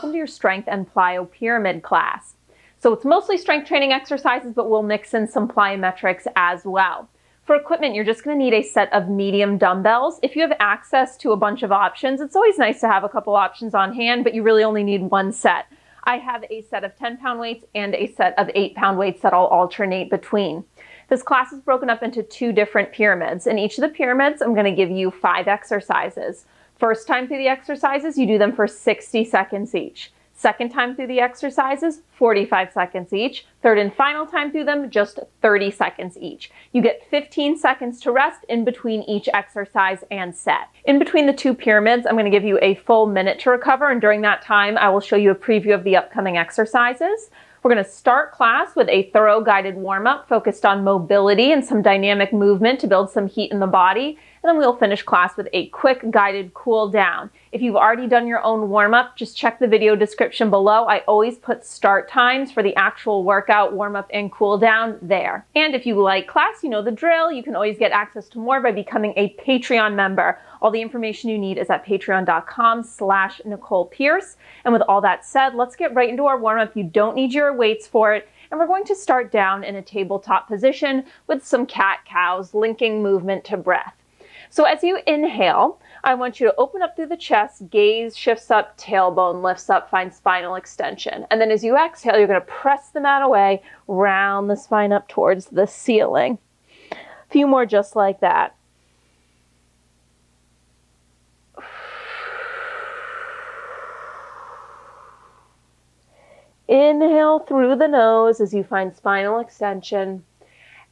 welcome to your strength and plyo pyramid class. So it's mostly strength training exercises, but we'll mix in some plyometrics as well. For equipment, you're just going to need a set of medium dumbbells. If you have access to a bunch of options, it's always nice to have a couple options on hand, but you really only need one set. I have a set of 10-pound weights and a set of 8-pound weights that I'll alternate between. This class is broken up into 2 different pyramids. In each of the pyramids, I'm going to give you 5 exercises. First time through the exercises, you do them for 60 seconds each. Second time through the exercises, 45 seconds each. Third and final time through them, just 30 seconds each. You get 15 seconds to rest in between each exercise and set. In between the 2 pyramids, I'm going to give you a full minute to recover, and during that time, I will show you a preview of the upcoming exercises. We're going to start class with a thorough guided warm-up focused on mobility and some dynamic movement to build some heat in the body. And then we'll finish class with a quick guided cool down. If you've already done your own warm-up, just check the video description below. I always put start times for the actual workout, warm-up, and cool down there. And if you like class, you know the drill. You can always get access to more by becoming a Patreon member. All the information you need is at patreon.com/Nicole Pierce. And with all that said, let's get right into our warm-up. You don't need your weights for it. And we're going to start down in a tabletop position with some cat-cows, linking movement to breath. So as you inhale, I want you to open up through the chest, gaze shifts up, tailbone lifts up, find spinal extension. And then as you exhale, you're going to press the mat away, round the spine up towards the ceiling. A few more just like that. Inhale through the nose as you find spinal extension.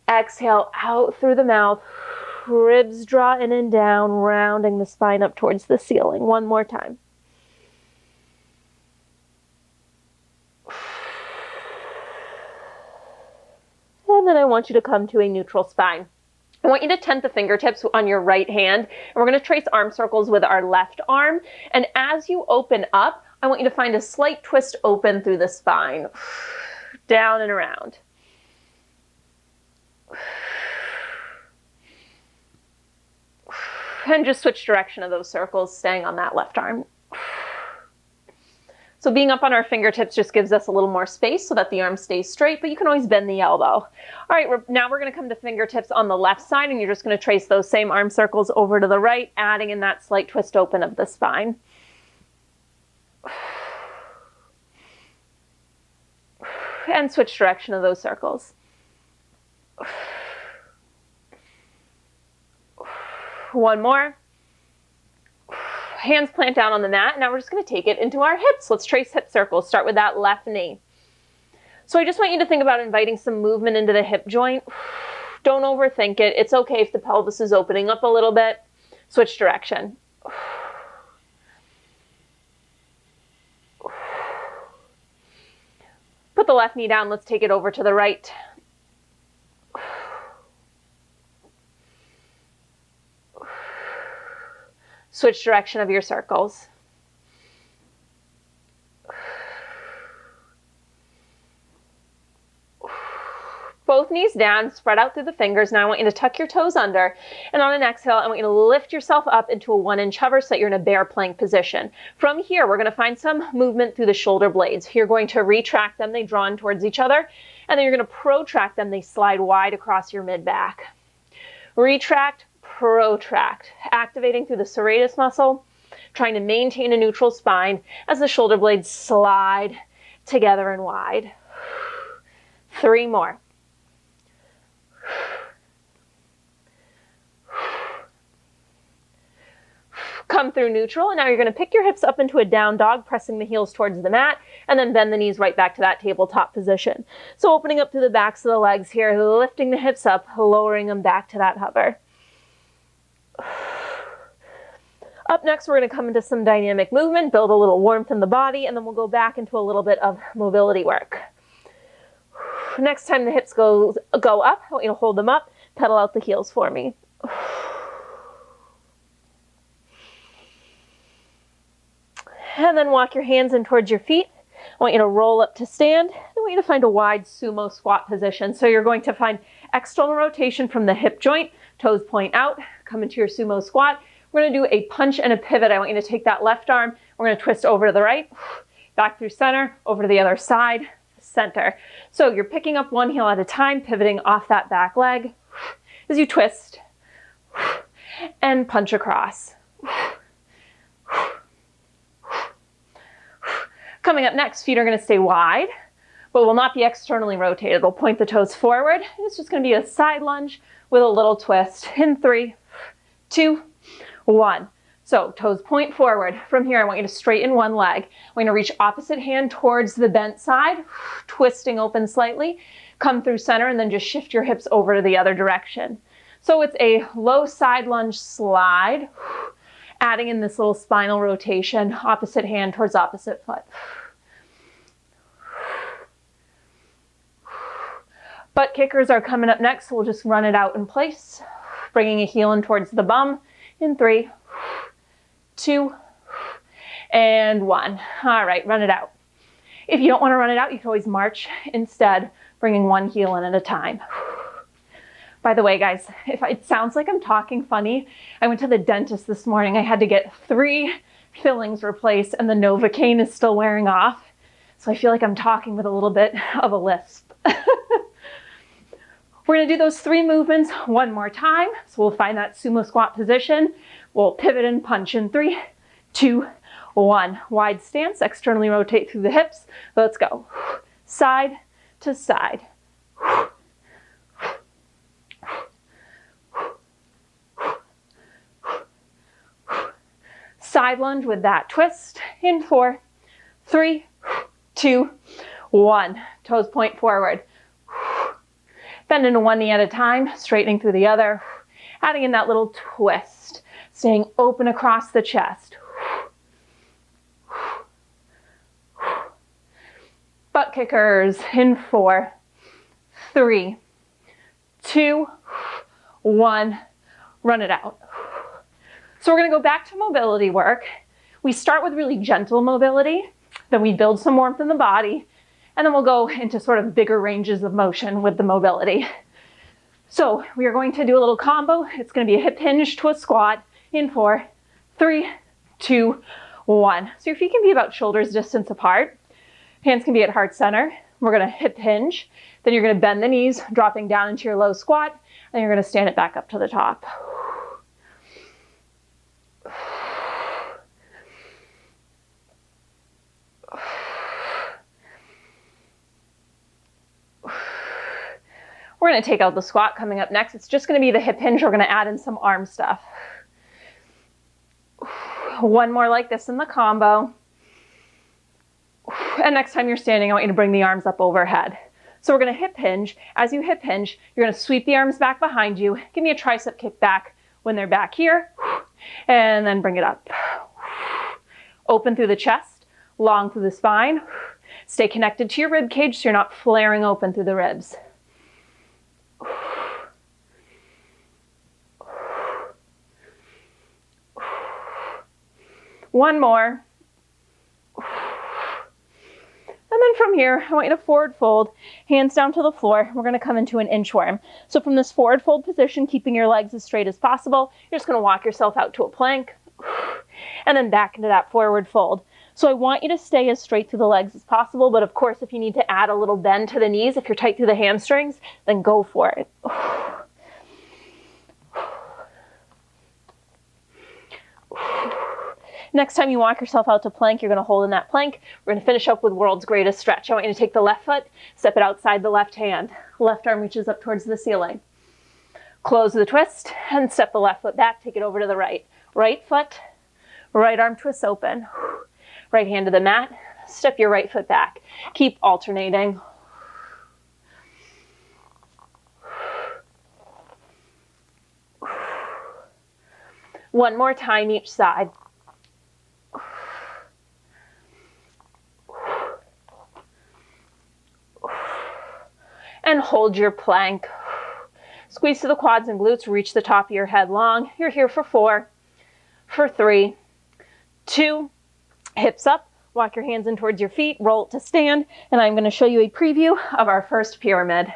Exhale out through the mouth. Ribs draw in and down, rounding the spine up towards the ceiling. One more time. And then I want you to come to a neutral spine. I want you to tent the fingertips on your right hand, and we're going to trace arm circles with our left arm. And as you open up, I want you to find a slight twist open through the spine, down and around. And just switch direction of those circles, staying on that left arm. So being up on our fingertips just gives us a little more space so that the arm stays straight, but you can always bend the elbow. All right, now we're going to come to fingertips on the left side, and you're just going to trace those same arm circles over to the right, adding in that slight twist open of the spine. And switch direction of those circles. One more. Hands plant down on the mat. Now we're just going to take it into our hips. Let's trace hip circles. Start with that left knee. So I just want you to think about inviting some movement into the hip joint. Don't overthink it. It's okay if the pelvis is opening up a little bit. Switch direction. Put the left knee down. Let's take it over to the right. Switch direction of your circles. Both knees down, spread out through the fingers. Now I want you to tuck your toes under, and on an exhale, I want you to lift yourself up into a 1-inch hover so that you're in a bear plank position. From here, we're going to find some movement through the shoulder blades. You're going to retract them, they draw in towards each other, and then you're going to protract them, they slide wide across your mid-back. Retract, protract, activating through the serratus muscle, trying to maintain a neutral spine as the shoulder blades slide together and wide. 3 more. Come through neutral, and now you're going to pick your hips up into a down dog, pressing the heels towards the mat, and then bend the knees right back to that tabletop position. So opening up through the backs of the legs here, lifting the hips up, lowering them back to that hover. Up next, we're going to come into some dynamic movement, build a little warmth in the body, and then we'll go back into a little bit of mobility work. Next time the hips go up, I want you to hold them up, pedal out the heels for me. And then walk your hands in towards your feet. I want you to roll up to stand. I want you to find a wide sumo squat position. So you're going to find external rotation from the hip joint, toes point out, come into your sumo squat. We're going to do a punch and a pivot. I want you to take that left arm. We're going to twist over to the right. back through center, over to the other side, center. So you're picking up one heel at a time, pivoting off that back leg as you twist and punch across. Coming up next, feet are going to stay wide, but will not be externally rotated. We'll point the toes forward. It's just going to be a side lunge with a little twist in 3, 2, 1. So toes point forward. From here, I want you to straighten one leg. I'm going to reach opposite hand towards the bent side, twisting open slightly. Come through center and then just shift your hips over to the other direction. So it's a low side lunge slide, adding in this little spinal rotation, opposite hand towards opposite foot. Butt kickers are coming up next, so we'll just run it out in place, bringing a heel in towards the bum in 3, 2, and 1. All right, run it out. If you don't want to run it out, you can always march instead, bringing one heel in at a time. By the way, guys, if it sounds like I'm talking funny, I went to the dentist this morning. I had to get 3 fillings replaced and the Novocaine is still wearing off. So I feel like I'm talking with a little bit of a lisp. We're going to do those 3 movements one more time. So we'll find that sumo squat position. We'll pivot and punch in 3, 2, 1. Wide stance, externally rotate through the hips. Let's go. Side to side. Side lunge with that twist in 4, 3, 2, 1. Toes point forward. Bend into one knee at a time, straightening through the other. Adding in that little twist, staying open across the chest. Butt kickers in 4, 3, 2, 1. Run it out. So we're going to go back to mobility work. We start with really gentle mobility, then we build some warmth in the body, and then we'll go into sort of bigger ranges of motion with the mobility. So we are going to do a little combo. It's going to be a hip hinge to a squat in 4, 3, 2, 1. So your feet can be about shoulders distance apart. Hands can be at heart center. We're going to hip hinge. Then you're going to bend the knees, dropping down into your low squat. Then you're going to stand it back up to the top. We're going to take out the squat coming up next. It's just going to be the hip hinge. We're going to add in some arm stuff. One more like this in the combo. And next time you're standing, I want you to bring the arms up overhead. So we're going to hip hinge. As you hip hinge, you're going to sweep the arms back behind you. Give me a tricep kick back when they're back here. And then bring it up. Open through the chest, long through the spine. Stay connected to your rib cage so you're not flaring open through the ribs. One more. And then from here, I want you to forward fold, hands down to the floor. We're going to come into an inchworm. So from this forward fold position, keeping your legs as straight as possible, you're just going to walk yourself out to a plank and then back into that forward fold. So I want you to stay as straight through the legs as possible, but of course, if you need to add a little bend to the knees, if you're tight through the hamstrings, then go for it. Next time you walk yourself out to plank, you're going to hold in that plank. We're going to finish up with world's greatest stretch. I want you to take the left foot, step it outside the left hand. Left arm reaches up towards the ceiling. Close the twist and step the left foot back, take it over to the right. Right foot, right arm twists open. Right hand to the mat, step your right foot back. Keep alternating. One more time each side. And hold your plank. Squeeze to the quads and glutes, reach the top of your head long. You're here for 4, for 3, 2, hips up, walk your hands in towards your feet, roll it to stand, and I'm going to show you a preview of our first pyramid.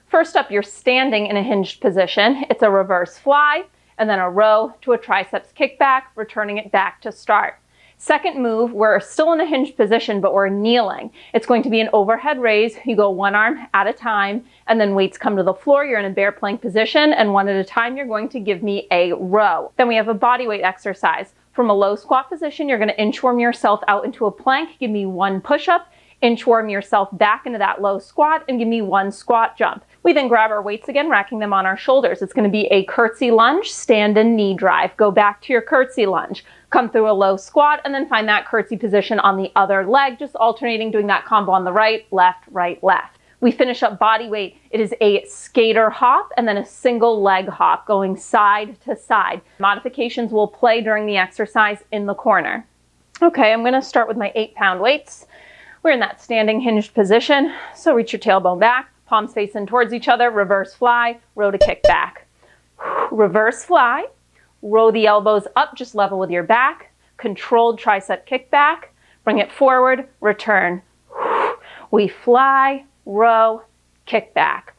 First up, you're standing in a hinged position. It's a reverse fly, and then a row to a triceps kickback, returning it back to start. Second move, we're still in a hinged position, but we're kneeling. It's going to be an overhead raise. You go one arm at a time, and then weights come to the floor. You're in a bear plank position, and one at a time, you're going to give me a row. Then we have a body weight exercise. From a low squat position, you're going to inchworm yourself out into a plank. Give me one push-up, inchworm yourself back into that low squat, and give me one squat jump. We then grab our weights again, racking them on our shoulders. It's going to be a curtsy lunge, stand and knee drive. Go back to your curtsy lunge. Come through a low squat, and then find that curtsy position on the other leg, just alternating, doing that combo on the right, left, right, left. We finish up body weight. It is a skater hop and then a single leg hop going side to side. Modifications will play during the exercise in the corner. Okay, I'm going to start with my 8-pound weights. We're in that standing hinged position. So reach your tailbone back, palms facing towards each other, reverse fly, row to kick back. Reverse fly, row the elbows up just level with your back, controlled tricep kick back, bring it forward, return. We fly, row, kick back.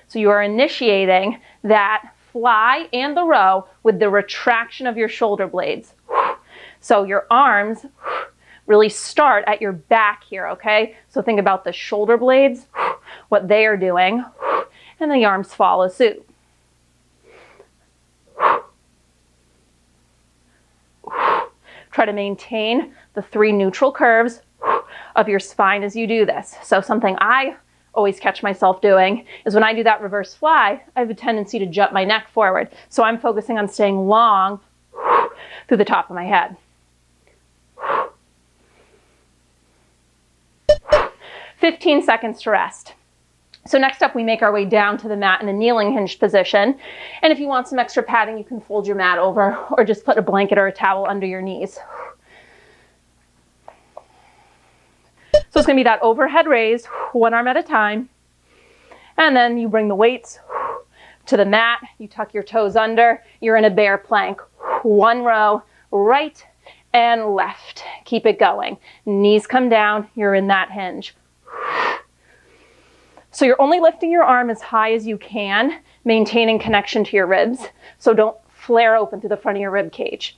So you are initiating that fly and the row with the retraction of your shoulder blades. So your arms really start at your back here, okay? So think about the shoulder blades, what they are doing, and the arms follow suit. Try to maintain the 3 neutral curves of your spine as you do this. So something I always catch myself doing is when I do that reverse fly, I have a tendency to jut my neck forward. So I'm focusing on staying long through the top of my head. 15 seconds to rest. So next up, we make our way down to the mat in a kneeling hinged position. And if you want some extra padding, you can fold your mat over or just put a blanket or a towel under your knees. So it's going to be that overhead raise, one arm at a time. And then you bring the weights to the mat. You tuck your toes under. You're in a bear plank. One row, right and left. Keep it going. Knees come down. You're in that hinge. So you're only lifting your arm as high as you can, maintaining connection to your ribs. So don't flare open through the front of your rib cage.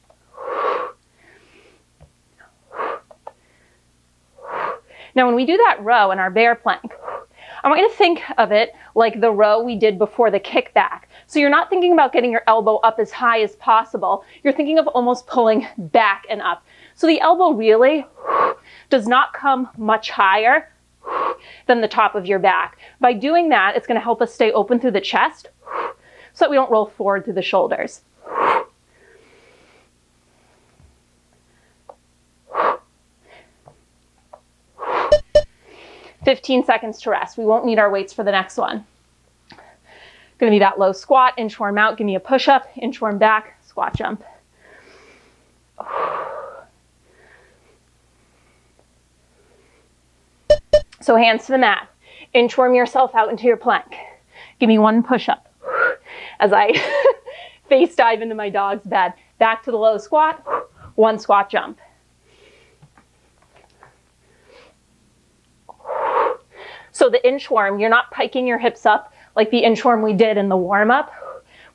Now when we do that row in our bear plank, I want you to think of it like the row we did before the kickback. So you're not thinking about getting your elbow up as high as possible. You're thinking of almost pulling back and up. So the elbow really does not come much higher than the top of your back. By doing that, it's going to help us stay open through the chest so that we don't roll forward through the shoulders. "15 seconds to rest. We won't need our weights for the next one. Going to be that low squat, inchworm out, give me a push-up, inchworm back, squat jump. So hands to the mat. Inchworm yourself out into your plank. Give me one push-up. As I face dive into my dog's bed. Back to the low squat, one squat jump. So the inchworm, you're not piking your hips up like the inchworm we did in the warm-up.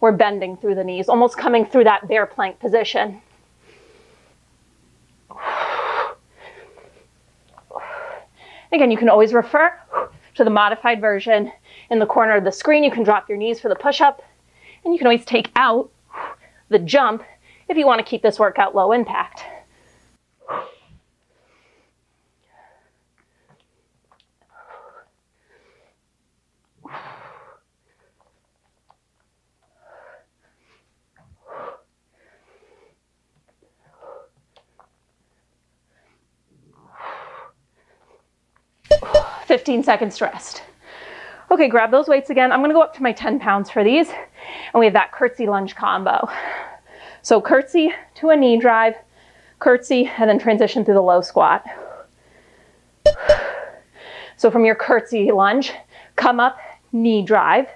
We're bending through the knees, almost coming through that bear plank position. Again, you can always refer to the modified version in the corner of the screen. You can drop your knees for the push-up, and you can always take out the jump if you want to keep this workout low impact. "15 seconds to rest." Okay, grab those weights again. I'm going to go up to my 10 pounds for these. And we have that curtsy lunge combo. So curtsy to a knee drive, curtsy, and then transition through the low squat. So from your curtsy lunge, come up, knee drive,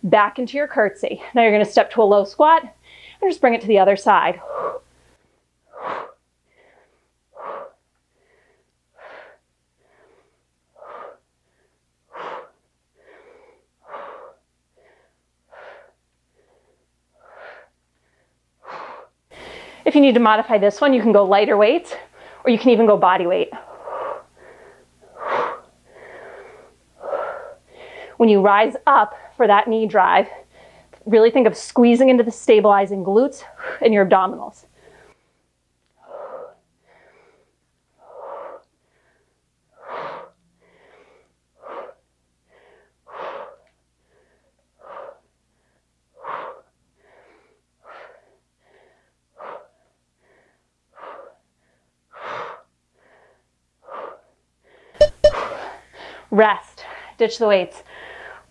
back into your curtsy. Now you're going to step to a low squat and just bring it to the other side. If you need to modify this one, you can go lighter weights, or you can even go body weight. When you rise up for that knee drive, really think of squeezing into the stabilizing glutes and your abdominals. Rest, ditch the weights.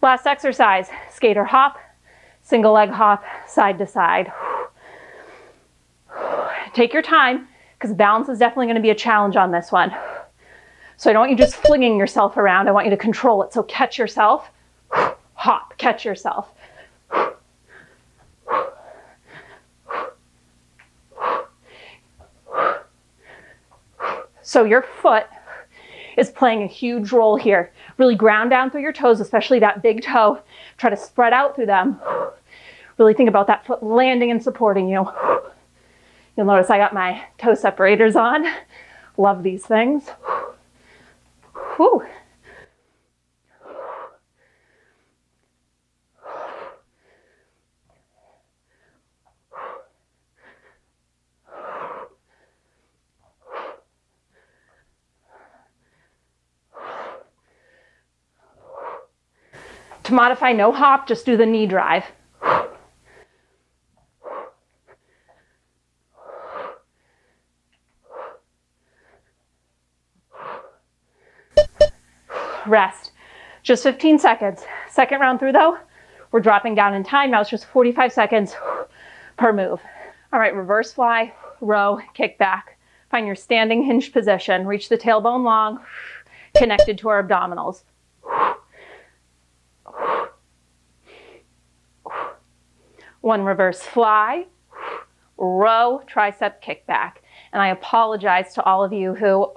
Last exercise, skate or hop, single leg hop, side to side. Take your time, because balance is definitely going to be a challenge on this one. So I don't want you just flinging yourself around. I want you to control it. So catch yourself, hop, catch yourself. So your foot is playing a huge role here. Really ground down through your toes, especially that big toe. Try to spread out through them. Really think about that foot landing and supporting you. You'll notice I got my toe separators on. Love these things. Whew. To modify no hop, just do the knee drive. Rest. Just 15 seconds. Second round through though, we're dropping down in time. Now it's just 45 seconds per move. All right, reverse fly, row, kick back. Find your standing hinge position. Reach the tailbone long, connected to our abdominals. One reverse fly, row, tricep kickback. And I apologize to all of you who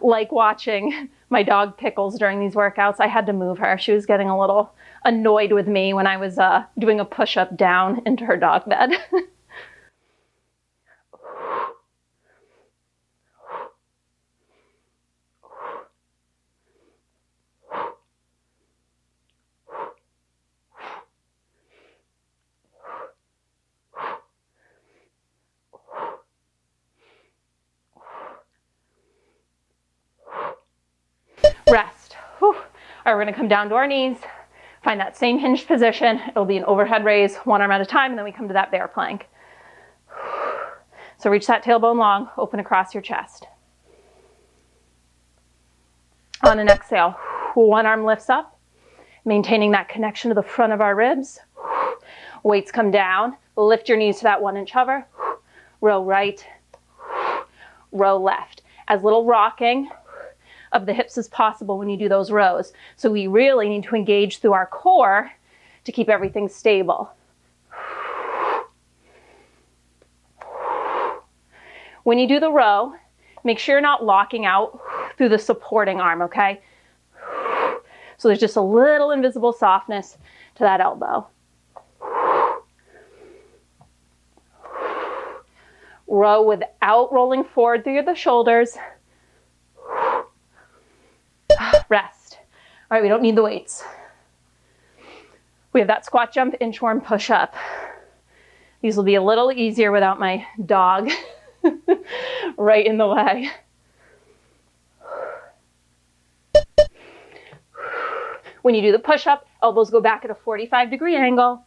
like watching my dog Pickles during these workouts. I had to move her. She was getting a little annoyed with me when I was doing a push-up down into her dog bed. Rest. Whew. All right, we're gonna come down to our knees, find that same hinged position. It'll be an overhead raise, one arm at a time, and then we come to that bear plank. So reach that tailbone long, open across your chest. On an exhale, one arm lifts up, maintaining that connection to the front of our ribs. Weights come down, lift your knees to that 1-inch hover. Row right, row left. As little rocking of the hips as possible when you do those rows. So we really need to engage through our core to keep everything stable. When you do the row, make sure you're not locking out through the supporting arm, okay? So there's just a little invisible softness to that elbow. Row without rolling forward through the shoulders. Rest. All right, we don't need the weights. We have that squat jump, inchworm, push up. These will be a little easier without my dog right in the way. When you do the push up, elbows go back at a 45-degree angle.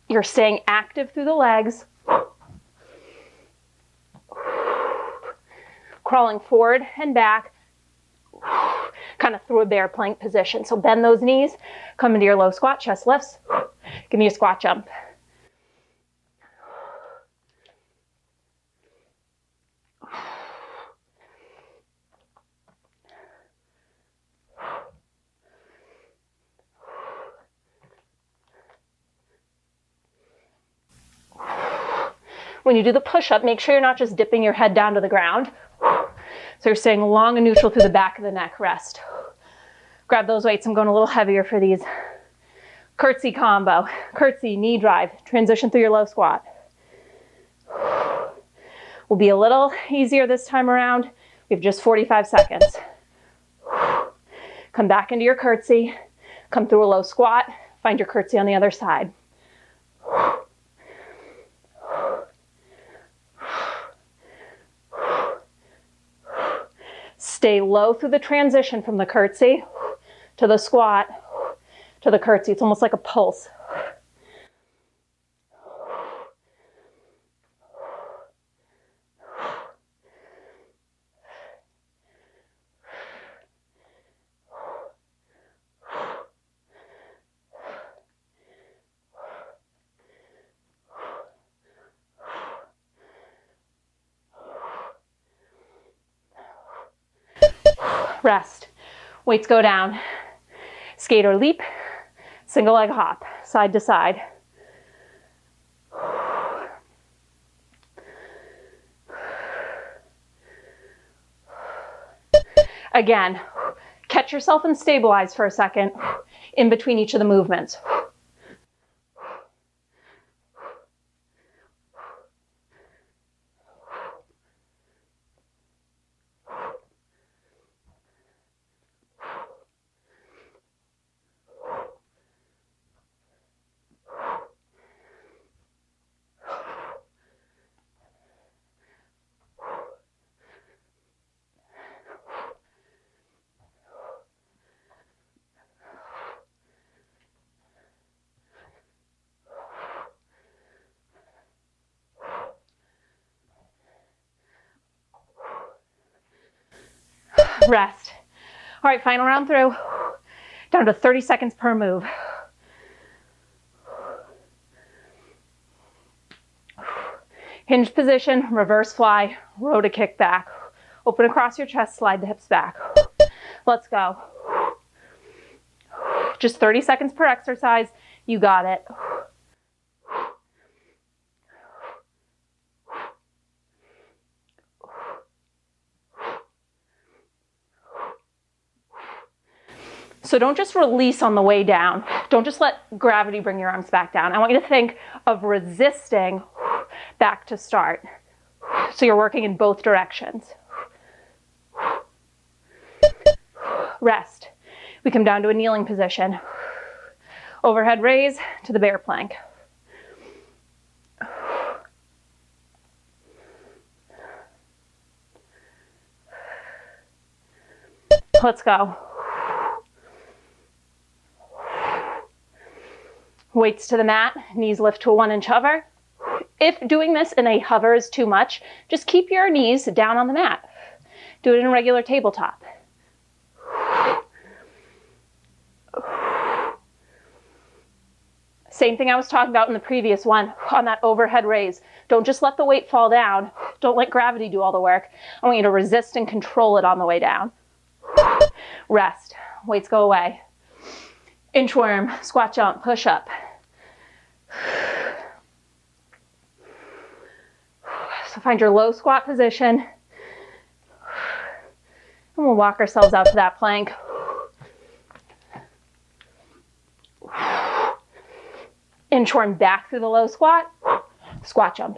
You're staying active through the legs. Crawling forward and back, kind of through a bear plank position. So bend those knees, come into your low squat, chest lifts. Give me a squat jump. When you do the push-up, make sure you're not just dipping your head down to the ground. So you're staying long and neutral through the back of the neck. Rest. Grab those weights. I'm going a little heavier for these. Curtsy combo. Curtsy, knee drive. Transition through your low squat. will be a little easier this time around. We have just 45 seconds. Come back into your curtsy, come through a low squat, find your curtsy on the other side. Stay low through the transition from the curtsy to the squat to the curtsy. It's almost like a pulse. Rest. Weights go down. Skate or leap. Single leg hop, side to side. Again, catch yourself and stabilize for a second in between each of the movements. Rest. All right, final round through. Down to 30 seconds per move. Hinge position, reverse fly, row to kick back. Open across your chest, slide the hips back. Let's go. Just 30 seconds per exercise. You got it. So don't just release on the way down. Don't just let gravity bring your arms back down. I want you to think of resisting back to start. So you're working in both directions. Rest. We come down to a kneeling position. Overhead raise to the bear plank. Let's go. Weights to the mat, knees lift to a 1-inch hover. If doing this in a hover is too much, just keep your knees down on the mat. Do it in a regular tabletop. Same thing I was talking about in the previous one on that overhead raise. Don't just let the weight fall down. Don't let gravity do all the work. I want you to resist and control it on the way down. Rest. Weights go away. Inchworm, squat jump, push up. So find your low squat position. And we'll walk ourselves out to that plank. Inchworm back through the low squat. Squat jump.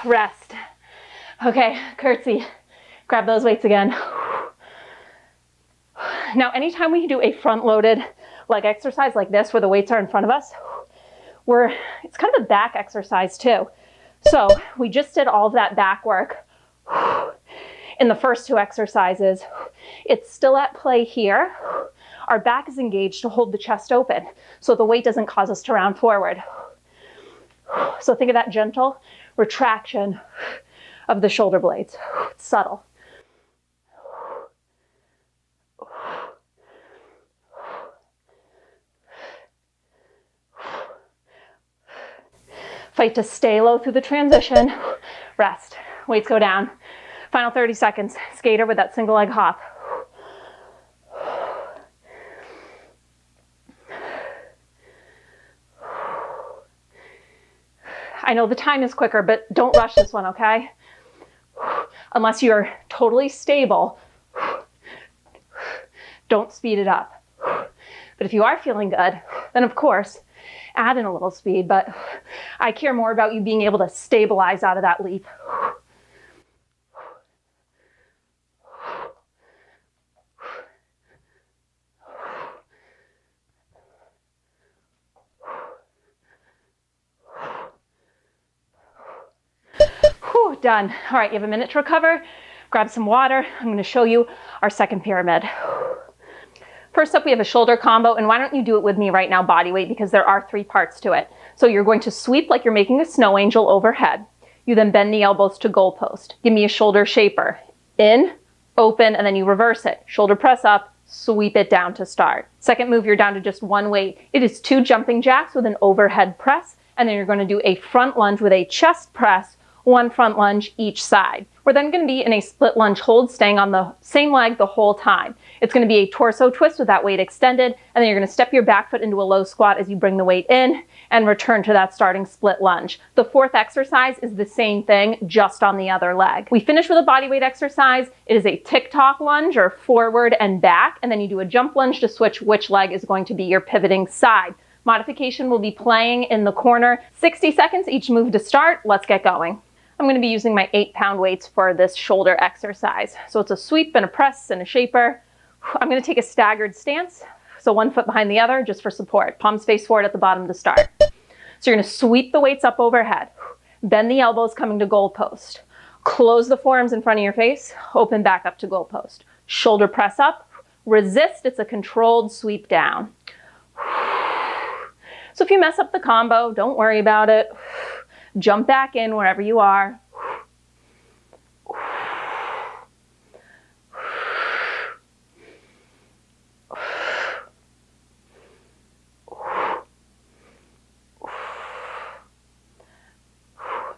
Rest. Okay, curtsy. Grab those weights again. Now, anytime we do a front-loaded leg exercise like this, where the weights are in front of us, it's kind of a back exercise too. So we just did all of that back work in the first two exercises. It's still at play here. Our back is engaged to hold the chest open, so the weight doesn't cause us to round forward. So think of that gentle retraction of the shoulder blades. It's subtle. Fight to stay low through the transition. Rest. Weights go down. Final 30 seconds. Skater with that single leg hop. I know the time is quicker, but don't rush this one, okay? Unless you're totally stable, don't speed it up. But if you are feeling good, then of course, add in a little speed, but I care more about you being able to stabilize out of that leap. Whew, done. All right, you have a minute to recover. Grab some water. I'm going to show you our second pyramid. First up, we have a shoulder combo, and why don't you do it with me right now, body weight, because there are 3 parts to it. So you're going to sweep like you're making a snow angel overhead. You then bend the elbows to goalpost. Give me a shoulder shaper. In, open, and then you reverse it. Shoulder press up, sweep it down to start. Second move, you're down to just 1 weight. It is 2 jumping jacks with an overhead press, and then you're going to do a front lunge with a chest press, 1 front lunge each side. We're then going to be in a split lunge hold, staying on the same leg the whole time. It's going to be a torso twist with that weight extended, and then you're going to step your back foot into a low squat as you bring the weight in and return to that starting split lunge. The 4th exercise is the same thing, just on the other leg. We finish with a body weight exercise. It is a tick-tock lunge, or forward and back, and then you do a jump lunge to switch which leg is going to be your pivoting side. Modification will be playing in the corner. 60 seconds each move to start. Let's get going. I'm going to be using my 8-pound weights for this shoulder exercise. So it's a sweep and a press and a shaper. I'm going to take a staggered stance. So 1 foot behind the other just for support. Palms face forward at the bottom to start. So you're going to sweep the weights up overhead. Bend the elbows coming to goalpost. Close the forearms in front of your face. Open back up to goalpost. Shoulder press up. Resist. It's a controlled sweep down. So if you mess up the combo, don't worry about it. Jump back in wherever you are.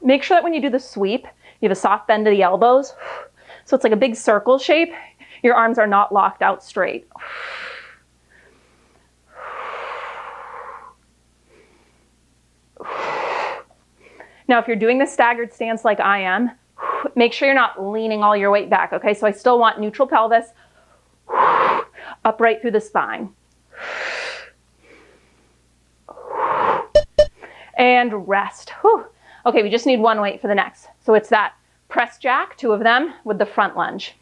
Make sure that when you do the sweep, you have a soft bend to the elbows. So it's like a big circle shape. Your arms are not locked out straight. Now, if you're doing the staggered stance like I am, make sure you're not leaning all your weight back, okay? So I still want neutral pelvis, upright through the spine. And rest. Whew. Okay, we just need 1 weight for the next. So it's that press jack, 2 of them, with the front lunge.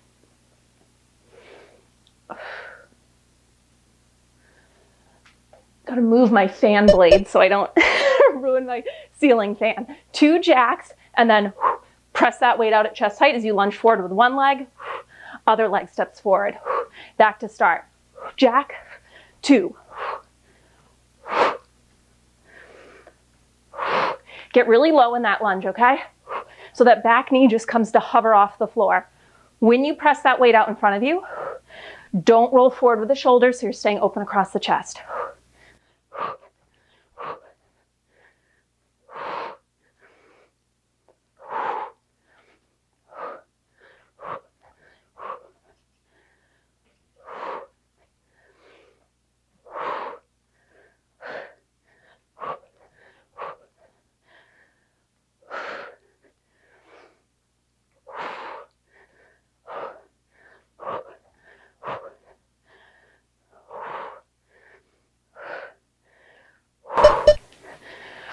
Gotta move my fan blade so I don't ruin my ceiling fan. 2 jacks, and then press that weight out at chest height as you lunge forward with 1 leg. Other leg steps forward. Back to start. Jack, 2. Get really low in that lunge, okay? So that back knee just comes to hover off the floor. When you press that weight out in front of you, don't roll forward with the shoulders so you're staying open across the chest.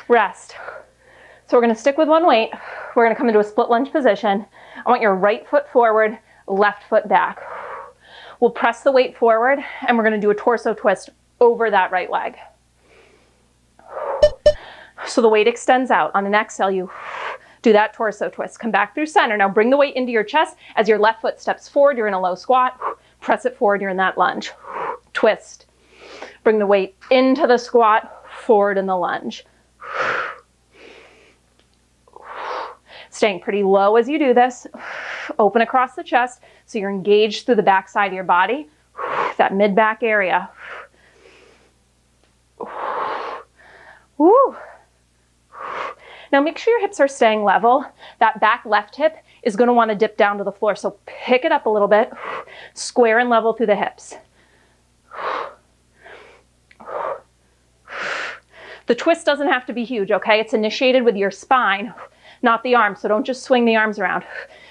Rest. So we're going to stick with 1 weight. We're going to come into a split lunge position. I want your right foot forward, left foot back. We'll press the weight forward, and we're going to do a torso twist over that right leg. So the weight extends out. On an exhale, you do that torso twist. Come back through center. Now bring the weight into your chest. As your left foot steps forward, you're in a low squat. Press it forward, you're in that lunge. Twist. Bring the weight into the squat, forward in the lunge. Staying pretty low as you do this. Open across the chest so you're engaged through the back side of your body, that mid-back area. Woo. Now make sure your hips are staying level. That back left hip is going to want to dip down to the floor, so pick it up a little bit. Square and level through the hips. The twist doesn't have to be huge, okay? It's initiated with your spine, not the arms. So don't just swing the arms around.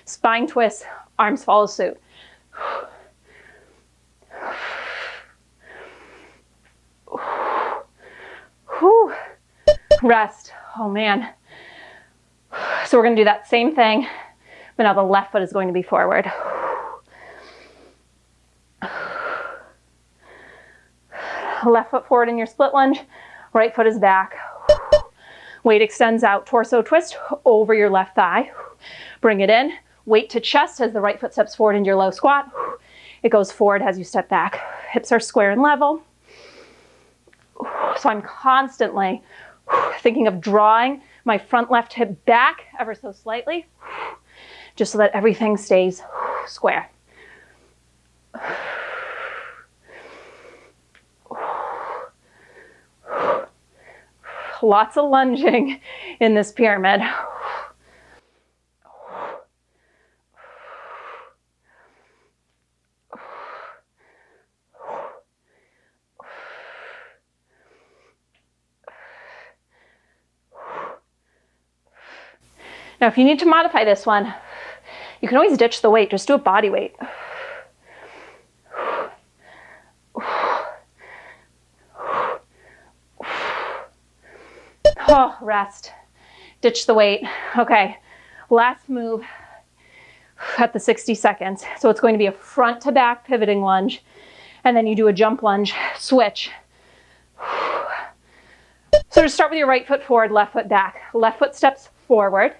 Spine twist, arms follow suit. Whew. Rest. Oh man. So we're going to do that same thing, but now the left foot is going to be forward. Left foot forward in your split lunge, right foot is back. Weight extends out, torso twist over your left thigh. Bring it in, weight to chest as the right foot steps forward into your low squat. It goes forward as you step back. Hips are square and level. So I'm constantly thinking of drawing my front left hip back ever so slightly, just so that everything stays square. Lots of lunging in this pyramid. Now, if you need to modify this one, you can always ditch the weight. Just do a body weight. Oh, rest. Ditch the weight. Okay, last move at the 60 seconds. So it's going to be a front to back pivoting lunge, and then you do a jump lunge, switch. So to start with your right foot forward, left foot back. Left foot steps forward,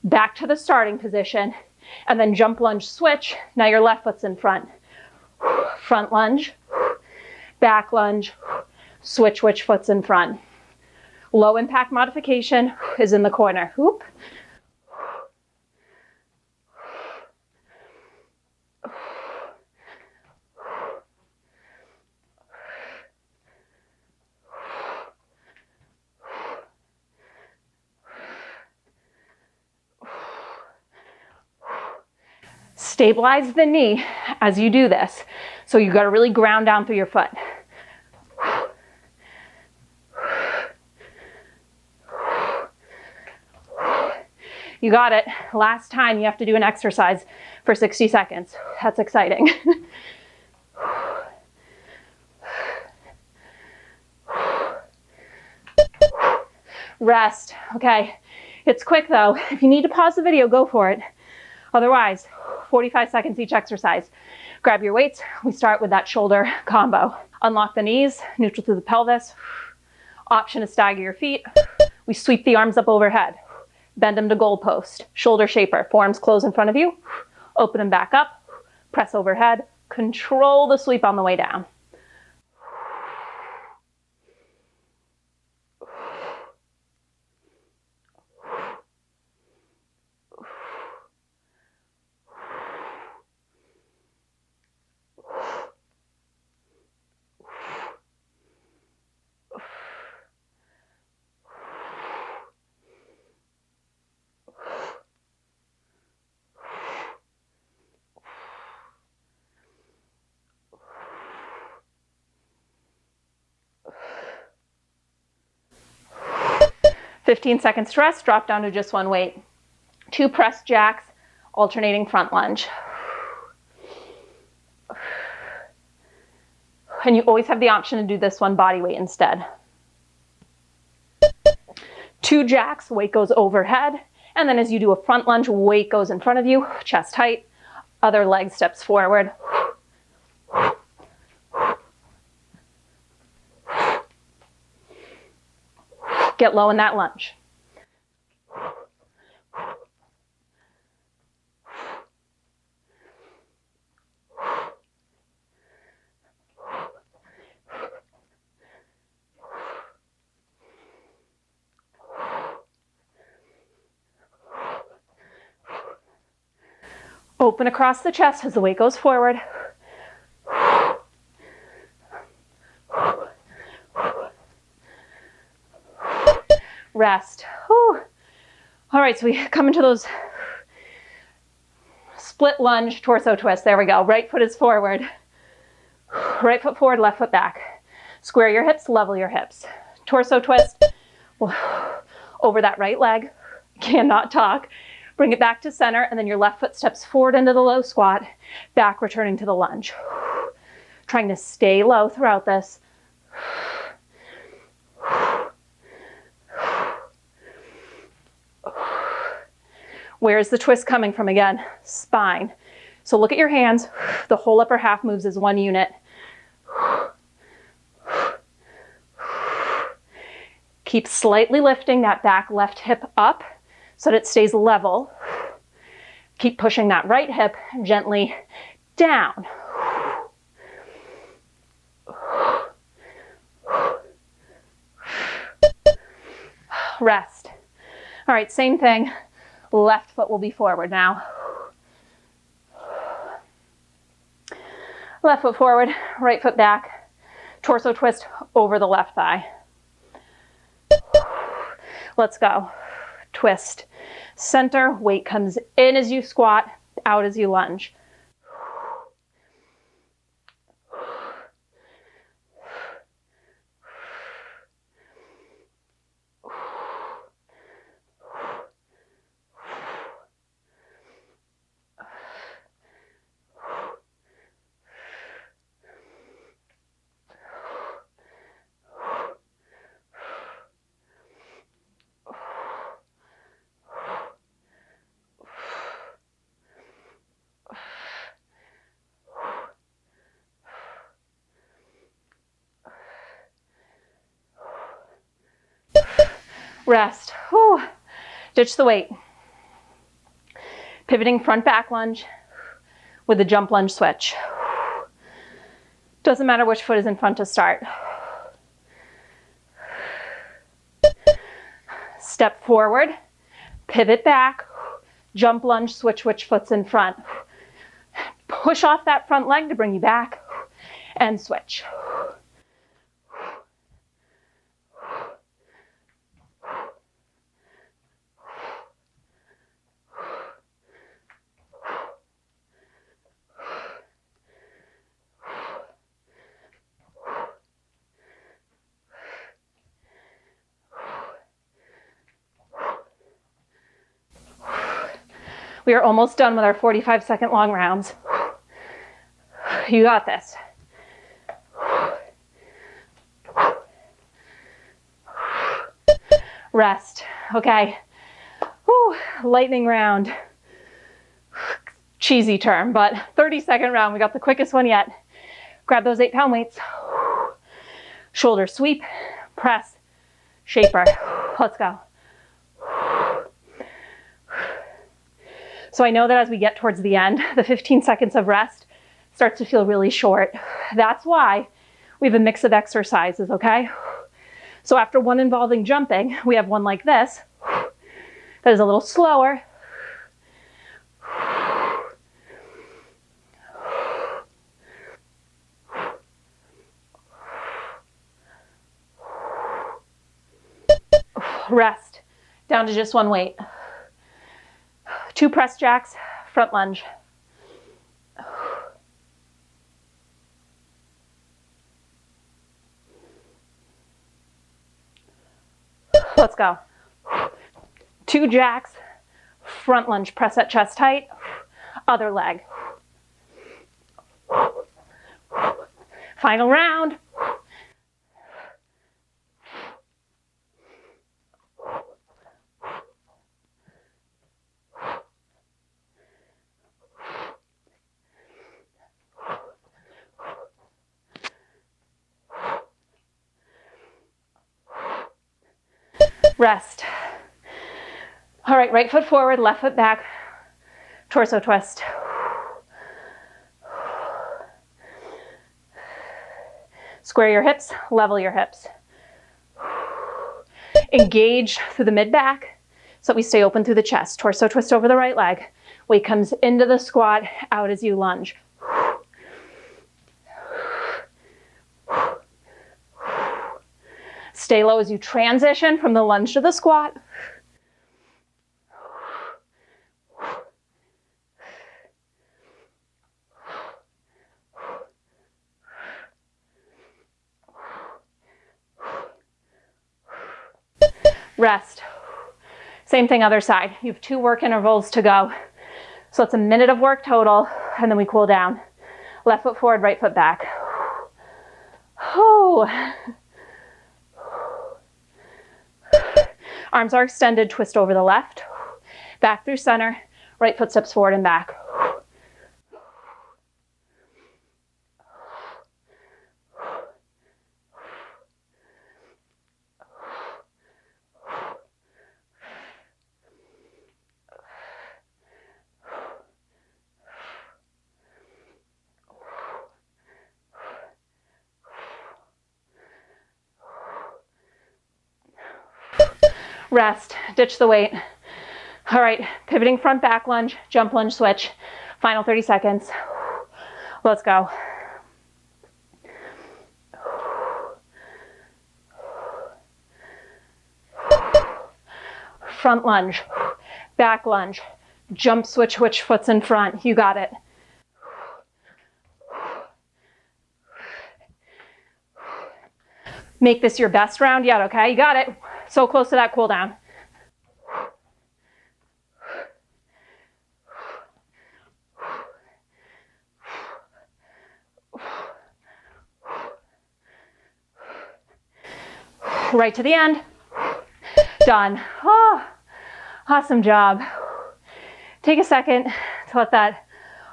back to the starting position, and then jump lunge, switch. Now your left foot's in front. Front lunge, back lunge, switch which foot's in front. Low impact modification is in the corner. Whoop. Stabilize the knee as you do this. So you got to really ground down through your foot. You got it. Last time you have to do an exercise for 60 seconds. That's exciting. Rest. Okay. It's quick though. If you need to pause the video, go for it. Otherwise, 45 seconds each exercise. Grab your weights. We start with that shoulder combo. Unlock the knees, neutral through the pelvis. Option to stagger your feet. We sweep the arms up overhead. Bend them to goalpost. Shoulder shaper. Forearms close in front of you. Open them back up. Press overhead. Control the sweep on the way down. "15 seconds to rest, drop down to just one weight. 2 press jacks, alternating front lunge. And you always have the option to do this one body weight instead. 2 jacks, weight goes overhead, and then as you do a front lunge, weight goes in front of you, chest height, other leg steps forward. Get low in that lunge. Open across the chest as the weight goes forward. Rest. Whew. All right, so we come into those split lunge torso twist. There we go. Right foot is forward. Right foot forward, left foot back. Square your hips, level your hips. Torso twist, Over that right leg, cannot talk. Bring it back to center, and then your left foot steps forward into the low squat, back returning to the lunge. Trying to stay low throughout this. Where's the twist coming from again? Spine. So look at your hands. The whole upper half moves as one unit. Keep slightly lifting that back left hip up so that it stays level. Keep pushing that right hip gently down. Rest. All right, same thing. Left foot will be forward now. Left foot forward, right foot back. Torso twist over the left thigh. Let's go. Twist. Center, weight comes in as you squat, out as you lunge. Rest. Whew. Ditch the weight. Pivoting front back lunge with a jump lunge switch. Doesn't matter which foot is in front to start. Step forward, pivot back, jump lunge, switch which foot's in front. Push off that front leg to bring you back and switch. We are almost done with our 45-second long rounds. You got this. Rest. Okay. Whew. Lightning round. Cheesy term, but 30-second round. We got the quickest one yet. Grab those 8-pound weights. Shoulder sweep, press, shaper. Let's go. So I know that as we get towards the end, the 15 seconds of rest starts to feel really short. That's why we have a mix of exercises, okay? So after one involving jumping, we have one like this that is a little slower. Rest. Down to just one weight. 2 press jacks, front lunge. Let's go. 2 jacks, front lunge, press that chest tight, other leg. Final round. Rest. All right, right foot forward, left foot back, torso twist. Square your hips, level your hips. Engage through the mid-back so that we stay open through the chest. Torso twist over the right leg. Weight comes into the squat, out as you lunge. Stay low as you transition from the lunge to the squat. Rest. Same thing other side. You have 2 work intervals to go. So it's a minute of work total, and then we cool down. Left foot forward, right foot back. Arms are extended, twist over the left. Back through center, right foot steps forward and back. Rest, ditch the weight. All right, pivoting front back lunge, jump lunge switch. Final 30 seconds. Let's go. Front lunge, back lunge, jump switch, which foot's in front. You got it. Make this your best round yet, okay? You got it. So close to that cool down. Right to the end. Done. Oh, awesome job. Take a second to let that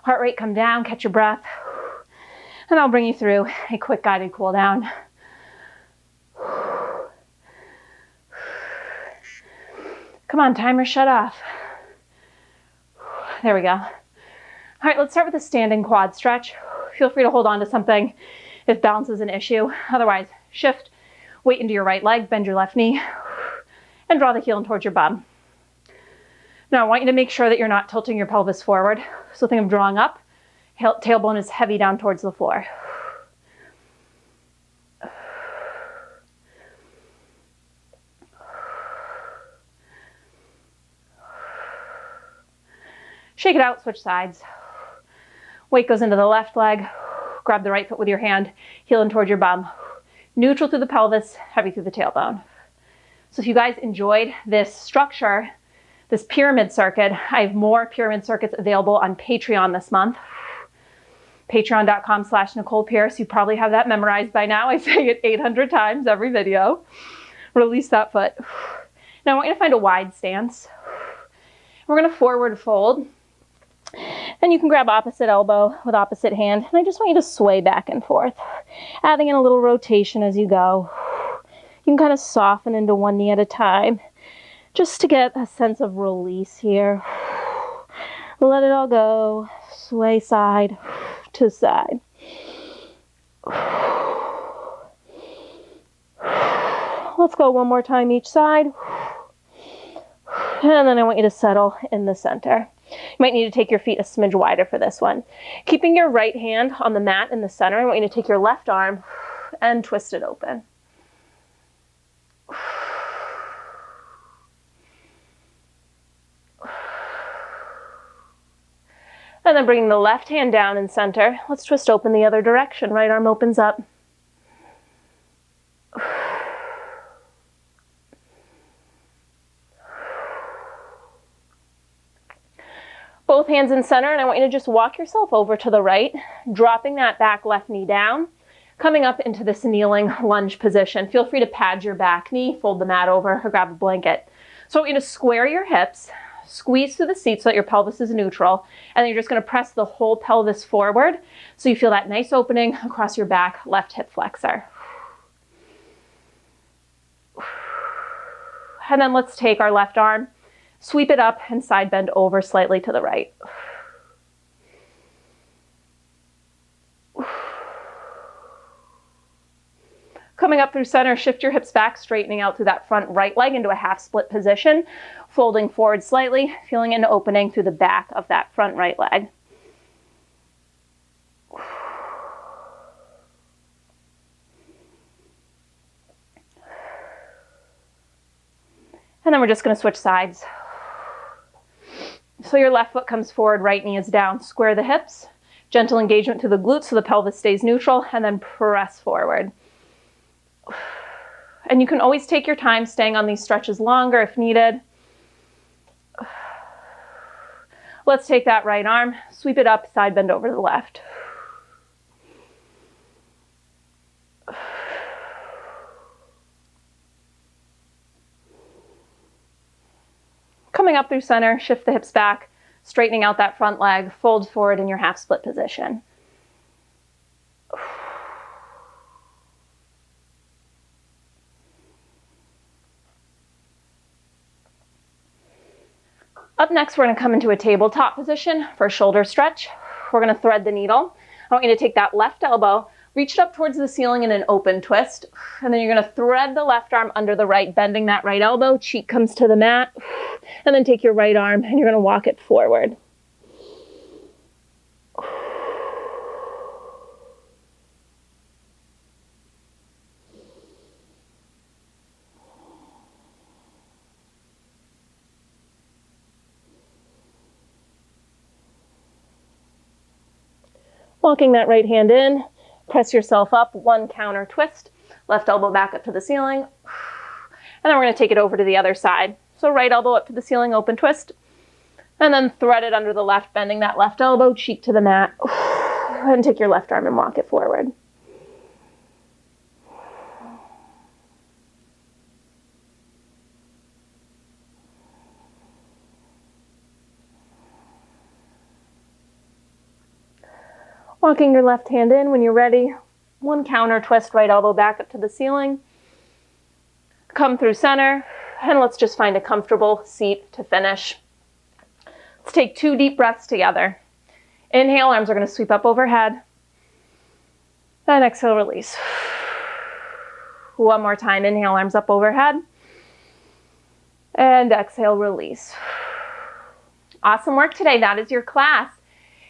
heart rate come down, catch your breath, and I'll bring you through a quick guided cool down. Come on, timer, shut off. There we go. All right, let's start with a standing quad stretch. Feel free to hold on to something if balance is an issue. Otherwise, shift weight into your right leg, bend your left knee, and draw the heel in towards your bum. Now, I want you to make sure that you're not tilting your pelvis forward. So think of drawing up. Tailbone is heavy down towards the floor. Shake it out, switch sides. Weight goes into the left leg. Grab the right foot with your hand, heel in towards your bum. Neutral through the pelvis, heavy through the tailbone. So if you guys enjoyed this structure, this pyramid circuit, I have more pyramid circuits available on Patreon this month. Patreon.com/Nicole Pierce. You probably have that memorized by now. I say it 800 times every video. Release that foot. Now I want you to find a wide stance. We're going to forward fold. And you can grab opposite elbow with opposite hand. And I just want you to sway back and forth, adding in a little rotation as you go. You can kind of soften into one knee at a time, just to get a sense of release here. Let it all go. Sway side to side. Let's go one more time each side. And then I want you to settle in the center. You might need to take your feet a smidge wider for this one. Keeping your right hand on the mat in the center, I want you to take your left arm and twist it open. And then bringing the left hand down in center, let's twist open the other direction. Right arm opens up. Both hands in center, and I want you to just walk yourself over to the right, dropping that back left knee down, coming up into this kneeling lunge position. Feel free to pad your back knee, fold the mat over, or grab a blanket. So I want you to square your hips, squeeze through the seat so that your pelvis is neutral, and then you're just going to press the whole pelvis forward so you feel that nice opening across your back left hip flexor. And then let's take our left arm, sweep it up and side bend over slightly to the right. Coming up through center, shift your hips back, straightening out through that front right leg into a half split position, folding forward slightly, feeling an opening through the back of that front right leg. And then we're just going to switch sides. So your left foot comes forward, right knee is down. Square the hips, gentle engagement through the glutes so the pelvis stays neutral, and then press forward. And you can always take your time staying on these stretches longer if needed. Let's take that right arm, sweep it up, side bend over to the left. Coming up through center, shift the hips back, straightening out that front leg, fold forward in your half split position. Up next, we're going to come into a tabletop position for a shoulder stretch. We're going to thread the needle. I want you to take that left elbow, reach it up towards the ceiling in an open twist, and then you're going to thread the left arm under the right, bending that right elbow, cheek comes to the mat, and then take your right arm and you're going to walk it forward. Walking that right hand in, press yourself up, one counter twist, left elbow back up to the ceiling, and then we're going to take it over to the other side. So right elbow up to the ceiling, open twist, and then thread it under the left, bending that left elbow, cheek to the mat, and take your left arm and walk it forward. Walking your left hand in when you're ready. One counter twist, right elbow back up to the ceiling. Come through center, and let's just find a comfortable seat to finish. Let's take 2 deep breaths together. Inhale, arms are going to sweep up overhead. Then exhale, release. One more time, inhale, arms up overhead. And exhale, release. Awesome work today. That is your class.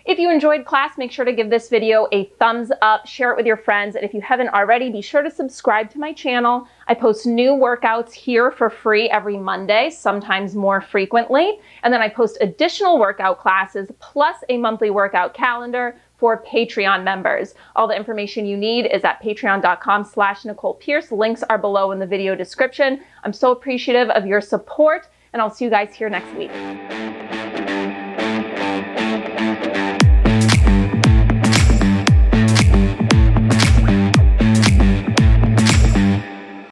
If you enjoyed class, make sure to give this video a thumbs up, share it with your friends, and if you haven't already, be sure to subscribe to my channel. I post new workouts here for free every Monday, sometimes more frequently, and then I post additional workout classes plus a monthly workout calendar for Patreon members. All the information you need is at patreon.com/Nicole Pierce. Links are below in the video description. I'm so appreciative of your support, and I'll see you guys here next week.